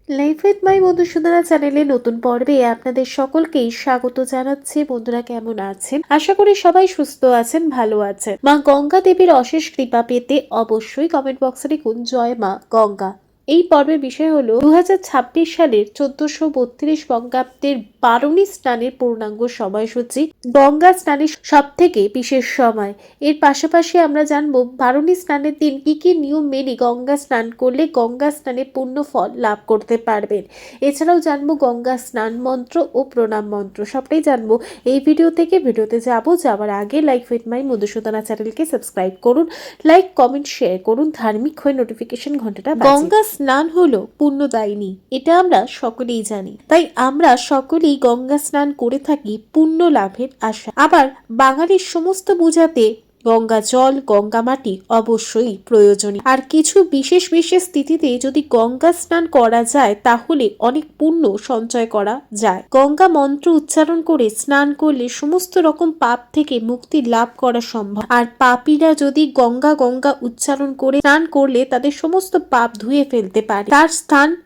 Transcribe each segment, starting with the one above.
Life with my Madhusudana চ্যানেলে নতুন পর্বে আপনাদের সকলকেই স্বাগত জানাচ্ছি। বন্ধুরা কেমন আছেন? আশা করি সবাই সুস্থ আছেন, ভালো আছেন। মা গঙ্গা দেবীর অশেষ কৃপা পেতে অবশ্যই কমেন্ট বক্সে লিখুন জয় মা গঙ্গা। এই পর্বের বিষয় হলো 2026 সালের 1432 বঙ্গাব্দের বারুণী স্নানের পূর্ণাঙ্গ সময়সূচি। গঙ্গা স্নানের সব থেকে বিশেষ সময়। এর পাশাপাশি আমরা জানবো বারুণী স্নানের দিন কি কি নিয়ম মেনে গঙ্গা স্নান করলে গঙ্গা স্নানে পূর্ণ ফল লাভ করতে পারবেন। এছাড়াও জানবো গঙ্গা স্নান মন্ত্র ও প্রণাম মন্ত্র, সবটাই জানবো এই ভিডিও থেকে। ভিডিওতে যাওয়ার আগে লাইফ উইথ মাই মধুসূদনা চ্যানেলকে সাবস্ক্রাইব করুন, লাইক কমেন্ট শেয়ার করুন, ধার্মিক হয়ে নোটিফিকেশন ঘন্টাটা গঙ্গা স্নান হলো পুণ্যদায়িনী, এটা আমরা সকলেই জানি। তাই আমরা সকলেই গঙ্গা স্নান করে থাকি পুণ্য লাভের আশা। আবার বাঙালির সমস্ত পূজাতে গঙ্গা জল, গঙ্গা মাটি অবশ্যই প্রয়োজনীয়। আর কিছু বিশেষ বিশেষ তিথিতে যদি গঙ্গা স্নান করা যায় তাহলে অনেক পুণ্য সঞ্চয় করা যায়। গঙ্গা মন্ত্র উচ্চারণ করে স্নান করলে সমস্ত রকম পাপ থেকে মুক্তি লাভ করা সম্ভব। আর পাপীরা যদি গঙ্গা গঙ্গা উচ্চারণ করে স্নান করলে তাদের সমস্ত পাপ ধুয়ে ফেলতে পারে। তার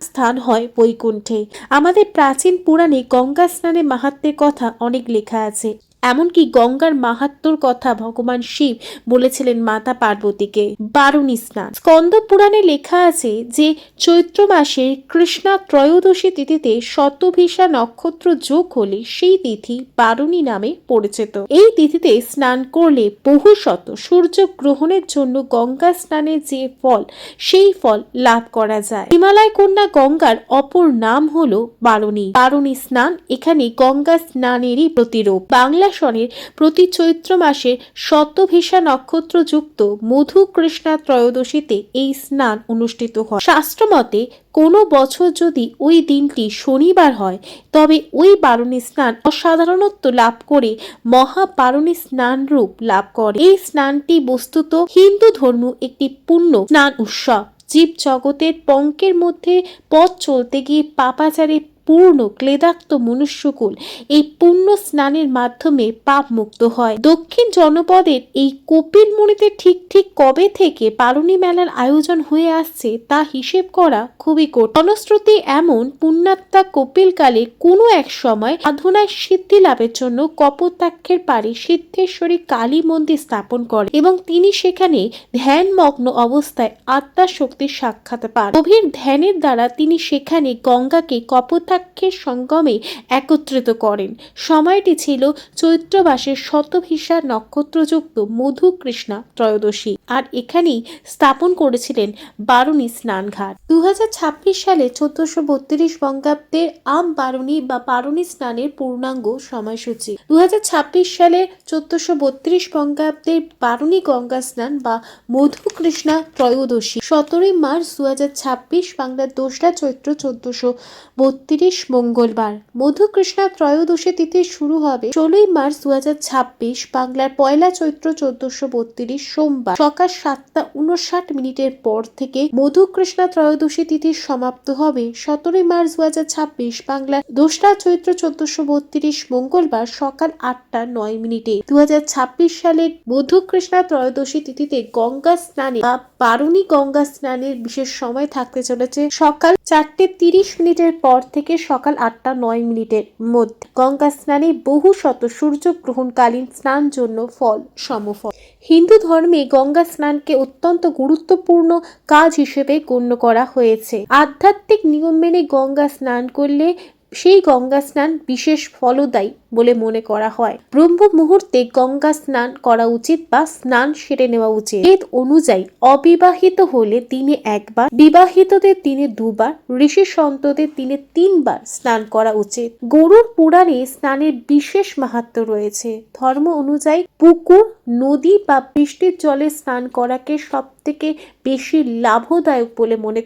স্থান হয় বৈকুণ্ঠে। আমাদের প্রাচীন পুরাণে গঙ্গা স্নানের মাহাত্ম্যের কথা অনেক লেখা আছে। এমনকি গঙ্গার মাহাত্ম্যর কথা ভগবান শিব বলেছিলেন মাতা পার্বতীকে। বারুণী স্নান স্কন্দ পুরাণে লেখা আছে যে চৈত্র মাসের কৃষ্ণা ত্রয়োদশী তিথিতে শতভিসা নক্ষত্র যোগ হলে সেই তিথি বারুণী নামে পরিচিত। এই তিথিতে স্নান করলে বহু শত সূর্য গ্রহণের জন্য গঙ্গা স্নানের যে ফল, সেই ফল লাভ করা যায়। হিমালয় কন্যা গঙ্গার অপর নাম হলো বারুণী। বারুণী স্নান এখানে গঙ্গা স্নানেরই প্রতিরূপ। বাংলা সনের প্রতি চৈত্র মাসের শতভিসা নক্ষত্র যুক্ত মধু কৃষ্ণা ত্রয়োদশীতে এই স্নান অনুষ্ঠিত হয়। শাস্ত্রমতে কোনো বছর যদি ওই দিনটি শনিবার হয় তবে ওই বারুণী স্নান অসাধারণত্ব লাভ করে মহাবারুণী স্নান রূপ লাভ করে। এই স্নানটি বস্তুত হিন্দু ধর্ম একটি পুণ্য স্নান উৎসব। জীব জগতের পঙ্কের মধ্যে পথ চলতে গিয়ে পাপাচারে পূর্ণ ক্লেদাক্ত মনুষ্যকুল এই পুণ্য স্নানের মাধ্যমে পাপ মুক্ত হয়। দক্ষিণ জনপদের এই কপিলমুনিতে ঠিক কবে থেকে বারুণী মেলার আয়োজন হয়ে আসছে তা হিসেব করা খুবই কঠিন। জনশ্রুতি এমন পুণ্যাত্মা কপিলকালে কোনো এক সময় সাধনায় সিদ্ধি লাভের জন্য কপোতাক্ষের পারে সিদ্ধেশ্বরী কালী মন্দির স্থাপন করে এবং তিনি সেখানে ধ্যানমগ্ন অবস্থায় আত্মার শক্তির সাক্ষাৎ পান। গভীর ধ্যানের দ্বারা তিনি সেখানে গঙ্গাকে কপোতাক্ষের সঙ্গমে একত্রিত করেন। সময়টি ছিল চৈত্র মাসের শতভিসা নক্ষত্রযুক্ত মধু কৃষ্ণা ত্রয়োদশী। আর এখানেই স্থাপন করেছিলেন বারুণী স্নানঘাট। 2026 সালে 1432 বঙ্গাব্দের আম বারুণী বা বারুণী স্নানের পূর্ণাঙ্গ সময়সূচি। 2026 সালে 1432 বঙ্গাব্দের বারুণী গঙ্গা স্নান বা মধু কৃষ্ণা ত্রয়োদশী 17 মার্চ 2026 বাংলার 2রা চৈত্র 1432 মঙ্গলবার। মধু কৃষ্ণা ত্রয়োদশী তিথি শুরু হবে 16 মার্চ 2026 বাংলার 1লা চৈত্র 1432 সোমবার সকাল 7:59 পর থেকে। মধু কৃষ্ণা ত্রয়োদশী তিথি সমাপ্ত হবে 17 মার্চ 2026 বাংলার 2রা চৈত্র 1432 মঙ্গলবার সকাল 8:09। 2026 সালের মধু কৃষ্ণা ত্রয়োদশী তিথিতে গঙ্গা স্নানে বা বারুণী গঙ্গা স্নানের বিশেষ সময় থাকতে চলেছে সকাল 4:30 পর থেকে সকাল 8:09 মধ্যে। গঙ্গা স্নানে বহু শত সূর্য গ্রহণকালীন স্নান জন্য ফল সমফল। হিন্দু ধর্মে গঙ্গা স্নানকে অত্যন্ত গুরুত্বপূর্ণ কাজ হিসেবে গণ্য করা হয়েছে। আধ্যাত্মিক নিয়ম মেনে গঙ্গা স্নান করলে সেই গঙ্গা স্নান বিশেষ ফলদায়ী বলে মনে করা হয়। ব্রহ্ম মুহূর্তে গঙ্গা স্নান করা উচিত বা স্নান সেরে নেওয়া উচিত। বেদ অনুযায়ী অবিবাহিত হলে দিনে একবার, বিবাহিতদের দিনে দুবার, ঋষি সন্তদের দিনে 3 বার স্নান করা উচিত। গরুড় পুরাণে স্নানের বিশেষ মাহাত্ম্য রয়েছে। ধর্ম অনুযায়ী পুকুর, নদী বা বৃষ্টির জলে স্নান করাকে সব থেকে বেশি লাভদায়ক বলে মনে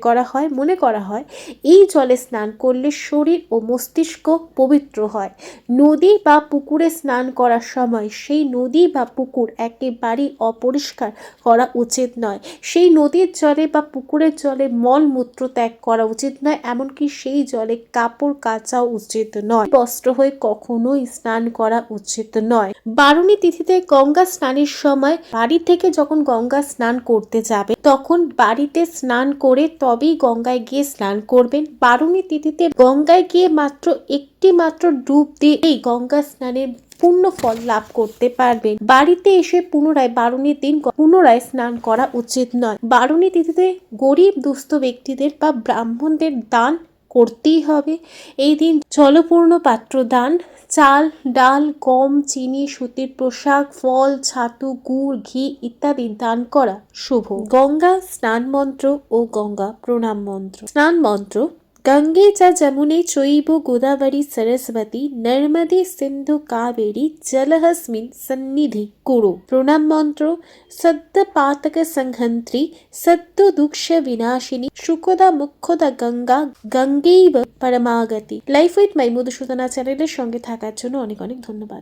করা হয় এই জলে স্নান করলে শরীর ও মস্তিষ্ক পবিত্র হয়। নদী বা পুকুরে স্নান করার সময় সেই নদী বা পুকুর একেবারেই অপরিষ্কার করা উচিত নয়। সেই নদীর জলে বা পুকুরের জলে মলমূত্র ত্যাগ করা উচিত নয়, এমনকি সেই জলে কাপড় কাচাও উচিত নয়। বস্ত্র হয়ে কখনোই স্নান করা উচিত নয়। বারুণী তিথিতে গঙ্গা স্নানের সময় বাড়ি থেকে যখন গঙ্গা স্নান করতে যাবে তখন বাড়িতে স্নান করে তবেই গঙ্গায় গিয়ে স্নান করবেন। বারুণী তিথিতে গঙ্গায় গিয়ে মাত্র একটি মাত্র ডুব দিয়ে এই গঙ্গা স্নানের পূর্ণ ফল লাভ করতে পারবেন। বাড়িতে এসে পুনরায় বারুণীর দিন পুনরায় স্নান করা উচিত নয়। বারুণী তিথিতে গরিব দুস্থ ব্যক্তিদের বা ব্রাহ্মণদের দান করতেই হবে। এই দিন জলপূর্ণ পাত্র দান, চাল ডাল গম চিনি সুতির পোশাক ফল ছাতু গুড় ঘি ইত্যাদি দান করা শুভ। গঙ্গা স্নান মন্ত্র ও গঙ্গা প্রণাম মন্ত্র। স্নান মন্ত্র: গঙ্গে চ যমুনে চৈব গোদাবরী সরস্বতী নর্মদে সিন্ধু কাবেরী জলহস্মিন সন্নিধি কুরু। প্রণাম মন্ত্র: সদ্য পাতক সংহন্ত্রী সদ্য দুঃখ বিনাশিনী Sukhada মুখ্যদা Ganga গঙ্গৈব পরমাগতি। Life with my Madhusudana চ্যানেলের সঙ্গে থাকার জন্য অনেক অনেক ধন্যবাদ।